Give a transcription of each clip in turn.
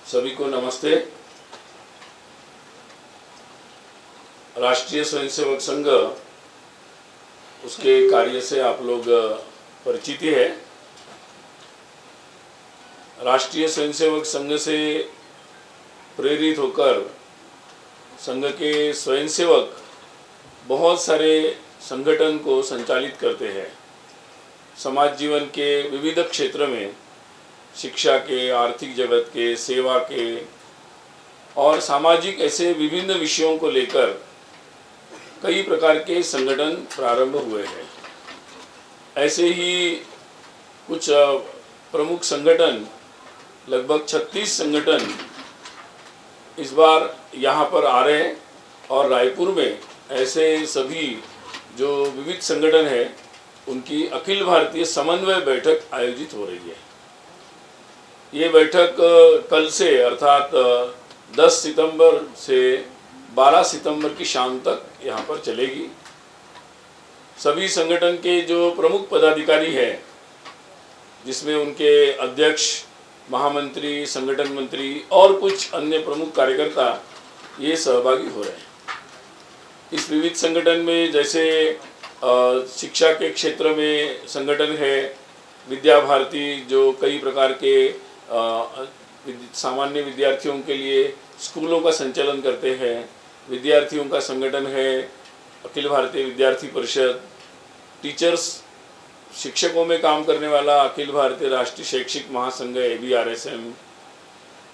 सभी को नमस्ते। राष्ट्रीय स्वयंसेवक संघ, उसके कार्य से आप लोग परिचित ही है। राष्ट्रीय स्वयंसेवक संघ से प्रेरित होकर संघ के स्वयंसेवक बहुत सारे संगठन को संचालित करते हैं। समाज जीवन के विविध क्षेत्र में, शिक्षा के, आर्थिक जगत के, सेवा के और सामाजिक ऐसे विभिन्न विषयों को लेकर कई प्रकार के संगठन प्रारंभ हुए हैं। ऐसे ही कुछ प्रमुख संगठन, लगभग 36 संगठन इस बार यहाँ पर आ रहे हैं और रायपुर में ऐसे सभी जो विविध संगठन है उनकी अखिल भारतीय समन्वय बैठक आयोजित हो रही है। ये बैठक कल से अर्थात 10 सितंबर से 12 सितंबर की शाम तक यहाँ पर चलेगी। सभी संगठन के जो प्रमुख पदाधिकारी हैं, जिसमें उनके अध्यक्ष, महामंत्री, संगठन मंत्री और कुछ अन्य प्रमुख कार्यकर्ता ये सहभागी हो रहे हैं। इस विविध संगठन में जैसे शिक्षा के क्षेत्र में संगठन है, विद्या भारती जो कई प्रकार के सामान्य विद्यार्थियों के लिए स्कूलों का संचालन करते हैं। विद्यार्थियों का संगठन है अखिल भारतीय विद्यार्थी परिषद। टीचर्स, शिक्षकों में काम करने वाला अखिल भारतीय राष्ट्रीय शैक्षिक महासंघ ABRSM,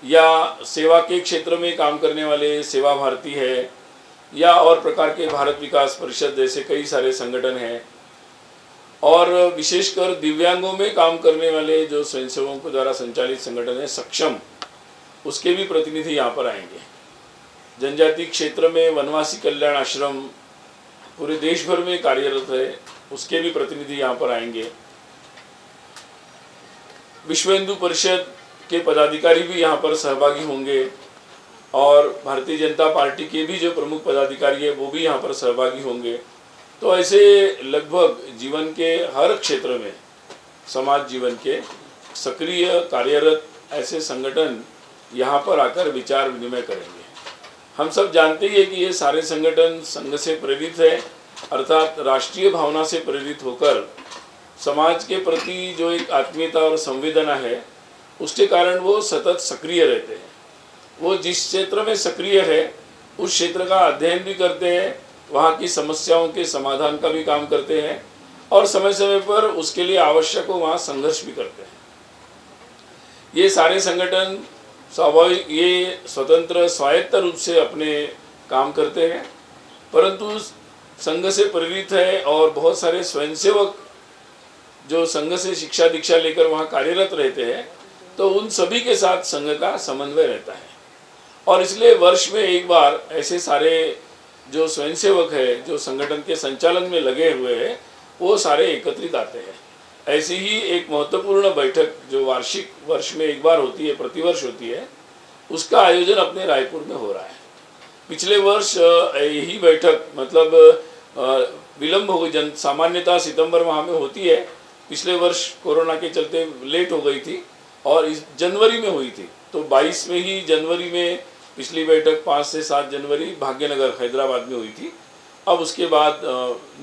या सेवा के क्षेत्र में काम करने वाले सेवा भारती है, या और प्रकार के भारत विकास परिषद जैसे कई सारे संगठन हैं। और विशेषकर दिव्यांगों में काम करने वाले जो स्वयंसेवकों द्वारा संचालित संगठन है सक्षम, उसके भी प्रतिनिधि यहाँ पर आएंगे। जनजाति क्षेत्र में वनवासी कल्याण आश्रम पूरे देश भर में कार्यरत है, उसके भी प्रतिनिधि यहाँ पर आएंगे। विश्व हिंदू परिषद के पदाधिकारी भी यहाँ पर सहभागी होंगे और भारतीय जनता पार्टी के भी जो प्रमुख पदाधिकारी है वो भी यहाँ पर सहभागी होंगे। तो ऐसे लगभग जीवन के हर क्षेत्र में, समाज जीवन के सक्रिय कार्यरत ऐसे संगठन यहाँ पर आकर विचार विनिमय करेंगे। हम सब जानते ही हैं कि ये सारे संगठन संघ से प्रेरित है, अर्थात राष्ट्रीय भावना से प्रेरित होकर समाज के प्रति जो एक आत्मीयता और संवेदना है उसके कारण वो सतत सक्रिय रहते हैं। वो जिस क्षेत्र में सक्रिय है उस क्षेत्र का अध्ययन भी करते हैं, वहाँ की समस्याओं के समाधान का भी काम करते हैं और समय समय पर उसके लिए आवश्यक हो वहाँ संघर्ष भी करते हैं। ये सारे संगठन स्वाभाविक ये स्वतंत्र स्वायत्त रूप से अपने काम करते हैं, परंतु संघ से प्रेरित है और बहुत सारे स्वयंसेवक जो संघ से शिक्षा दीक्षा लेकर वहाँ कार्यरत रहते हैं, तो उन सभी के साथ संघ का समन्वय रहता है। और इसलिए वर्ष में एक बार ऐसे सारे जो स्वयंसेवक है, जो संगठन के संचालन में लगे हुए हैं, वो सारे एकत्रित आते हैं। ऐसी ही एक महत्वपूर्ण बैठक जो वार्षिक वर्ष में एक बार होती है, प्रतिवर्ष होती है, उसका आयोजन अपने रायपुर में हो रहा है। पिछले वर्ष यही बैठक मतलब विलम्ब हो गई, सामान्यतः सितंबर माह में होती है, पिछले वर्ष कोरोना के चलते लेट हो गई थी और इस जनवरी में हुई थी। तो 22 में ही जनवरी में पिछली बैठक 5 से 7 जनवरी भाग्यनगर हैदराबाद में हुई थी। अब उसके बाद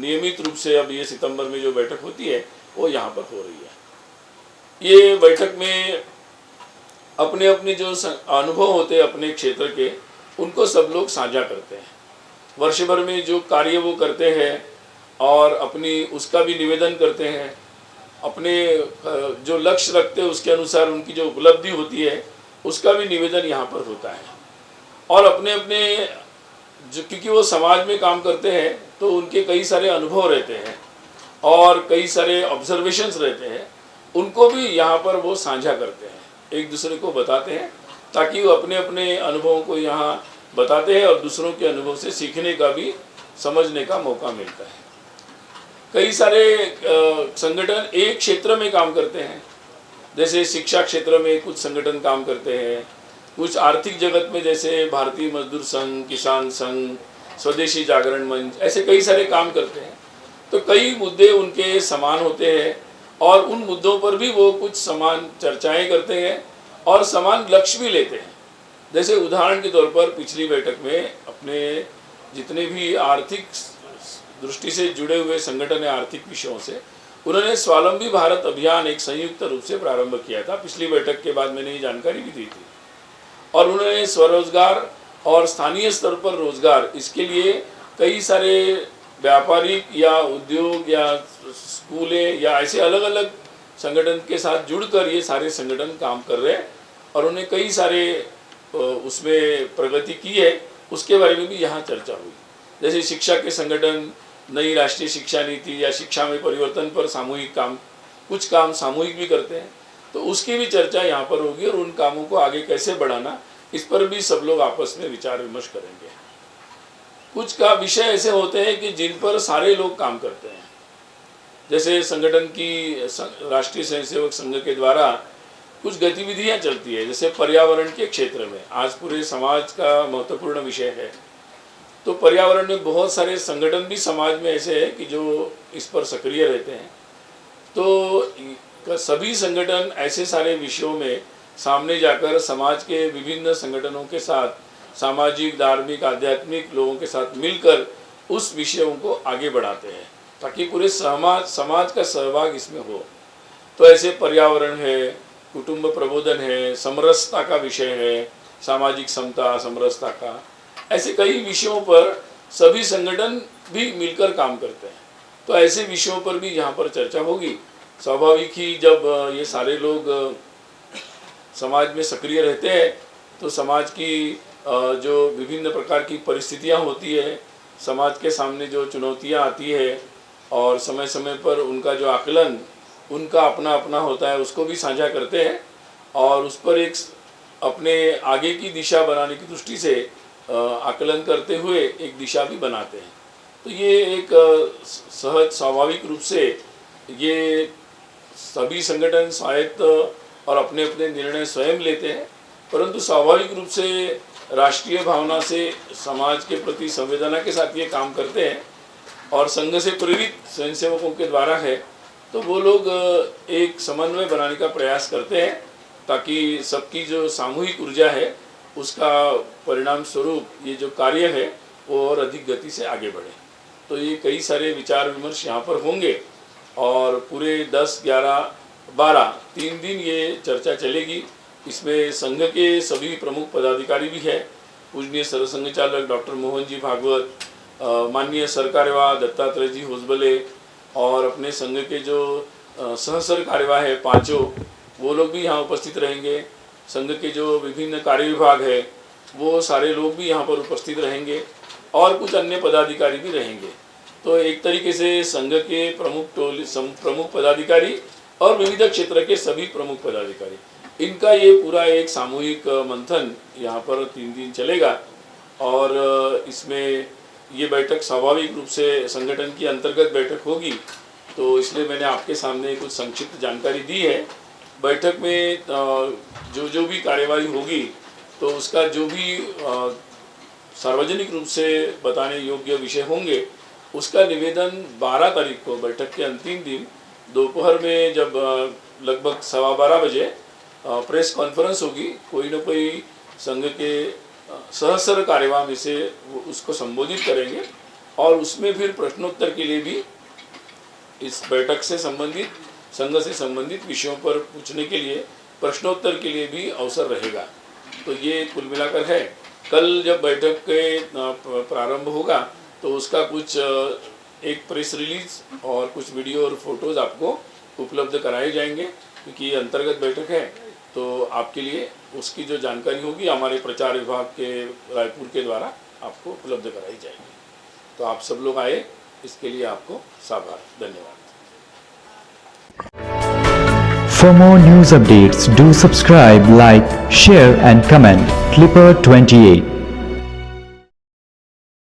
नियमित रूप से अब ये सितंबर में जो बैठक होती है वो यहाँ पर हो रही है। ये बैठक में अपने अपने जो अनुभव होते हैं अपने क्षेत्र के, उनको सब लोग साझा करते हैं। वर्ष भर में जो कार्य वो करते हैं और अपनी उसका भी निवेदन करते हैं। अपने जो लक्ष्य रखते हैं उसके अनुसार उनकी जो उपलब्धि होती है उसका भी निवेदन यहाँ पर होता है। और अपने अपने जो, क्योंकि वो समाज में काम करते हैं तो उनके कई सारे अनुभव रहते हैं और कई सारे ऑब्जर्वेशंस रहते हैं, उनको भी यहाँ पर वो साझा करते हैं, एक दूसरे को बताते हैं, ताकि वो अपने अपने अनुभवों को यहाँ बताते हैं और दूसरों के अनुभव से सीखने का भी, समझने का मौका मिलता है। कई सारे संगठन एक क्षेत्र में काम करते हैं, जैसे शिक्षा क्षेत्र में कुछ संगठन काम करते हैं, कुछ आर्थिक जगत में जैसे भारतीय मजदूर संघ, किसान संघ, स्वदेशी जागरण मंच, ऐसे कई सारे काम करते हैं। तो कई मुद्दे उनके समान होते हैं और उन मुद्दों पर भी वो कुछ समान चर्चाएं करते हैं और समान लक्ष्य भी लेते हैं। जैसे उदाहरण के तौर पर पिछली बैठक में अपने जितने भी आर्थिक दृष्टि से जुड़े हुए संगठन या आर्थिक विषयों से उन्होंने स्वावलंबी भारत अभियान एक संयुक्त रूप से प्रारंभ किया था। पिछली बैठक के बाद मैंने ये जानकारी भी दी थी। और उन्होंने स्वरोजगार और स्थानीय स्तर पर रोजगार, इसके लिए कई सारे व्यापारिक या उद्योग या स्कूलें या ऐसे अलग अलग संगठन के साथ जुड़कर ये सारे संगठन काम कर रहे हैं और उन्हें कई सारे उसमें प्रगति की है। उसके बारे में भी यहाँ चर्चा हुई। जैसे शिक्षा के संगठन, नई राष्ट्रीय शिक्षा नीति या शिक्षा में परिवर्तन पर सामूहिक काम, कुछ काम सामूहिक भी करते हैं, तो उसकी भी चर्चा यहाँ पर होगी और उन कामों को आगे कैसे बढ़ाना, इस पर भी सब लोग आपस में विचार विमर्श करेंगे। कुछ का विषय ऐसे होते हैं कि जिन पर सारे लोग काम करते हैं। जैसे संगठन की राष्ट्रीय स्वयंसेवक संघ के द्वारा कुछ गतिविधियां चलती है, जैसे पर्यावरण के क्षेत्र में आज पूरे समाज का महत्वपूर्ण विषय है। तो पर्यावरण में बहुत सारे संगठन भी समाज में ऐसे हैं कि जो इस पर सक्रिय रहते हैं। तो सभी संगठन ऐसे सारे विषयों में सामने जाकर समाज के विभिन्न संगठनों के साथ, सामाजिक, धार्मिक, आध्यात्मिक लोगों के साथ मिलकर उस विषयों को आगे बढ़ाते हैं ताकि पूरे समाज का सहभाग इसमें हो। तो ऐसे पर्यावरण है, कुटुंब प्रबोधन है, समरसता का विषय है, सामाजिक समता, समरसता का, ऐसे कई विषयों पर सभी संगठन भी मिलकर काम करते हैं। तो ऐसे विषयों पर भी यहाँ पर चर्चा होगी। स्वाभाविक ही जब ये सारे लोग समाज में सक्रिय रहते हैं तो समाज की जो विभिन्न प्रकार की परिस्थितियाँ होती है, समाज के सामने जो चुनौतियाँ आती है और समय समय पर उनका जो आकलन उनका अपना अपना होता है, उसको भी साझा करते हैं और उस पर एक अपने आगे की दिशा बनाने की दृष्टि से आकलन करते हुए एक दिशा भी बनाते हैं। तो ये एक सहज स्वाभाविक रूप से ये सभी संगठन स्वायत्त और अपने अपने निर्णय स्वयं लेते हैं, परंतु स्वाभाविक रूप से राष्ट्रीय भावना से समाज के प्रति संवेदना के साथ ये काम करते हैं और संघ से प्रेरित स्वयंसेवकों के द्वारा है। तो वो लोग एक समन्वय बनाने का प्रयास करते हैं ताकि सबकी जो सामूहिक ऊर्जा है उसका परिणाम स्वरूप ये जो कार्य है वो और अधिक गति से आगे बढ़े। तो ये कई सारे विचार विमर्श यहाँ पर होंगे और पूरे 10, 11, 12 3 दिन ये चर्चा चलेगी। इसमें संघ के सभी प्रमुख पदाधिकारी भी हैं, पूजनीय सरसंघ चालक डॉक्टर मोहन जी भागवत, माननीय सरकार्यवाह दत्तात्रेय जी होसबले और अपने संघ के जो सहसर कार्यवाह है 5, वो लोग भी यहाँ उपस्थित रहेंगे। संघ के जो विभिन्न कार्य विभाग है वो सारे लोग भी यहाँ पर उपस्थित रहेंगे और कुछ अन्य पदाधिकारी भी रहेंगे। तो एक तरीके से संघ के प्रमुख पदाधिकारी और विविध क्षेत्र के सभी प्रमुख पदाधिकारी, इनका ये पूरा एक सामूहिक मंथन यहाँ पर 3 दिन चलेगा और इसमें ये बैठक स्वाभाविक रूप से संगठन की अंतर्गत बैठक होगी। तो इसलिए मैंने आपके सामने कुछ संक्षिप्त जानकारी दी है। बैठक में जो भी कार्यवाही होगी तो उसका जो भी सार्वजनिक रूप से बताने योग्य विषय होंगे उसका निवेदन 12 तारीख को बैठक के अंतिम दिन दोपहर में जब लगभग 12:15 बजे प्रेस कॉन्फ्रेंस होगी, कोई न कोई संघ के सहसर कार्यवाह में से उसको संबोधित करेंगे और उसमें फिर प्रश्नोत्तर के लिए भी इस बैठक से संबंधित, संघ से संबंधित विषयों पर पूछने के लिए, प्रश्नोत्तर के लिए भी अवसर रहेगा। तो ये कुल मिलाकर है। कल जब बैठक के प्रारंभ होगा तो उसका कुछ एक प्रेस रिलीज और कुछ वीडियो और फोटोज़ आपको उपलब्ध कराए जाएंगे, क्योंकि ये अंतर्गत बैठक है। तो आपके लिए उसकी जो जानकारी होगी हमारे प्रचार विभाग के रायपुर के द्वारा आपको उपलब्ध कराई जाएगी। तो आप सब लोग आए, इसके लिए आपको आभार, धन्यवाद। For more news updates, do subscribe, like, share and comment. Clipper 28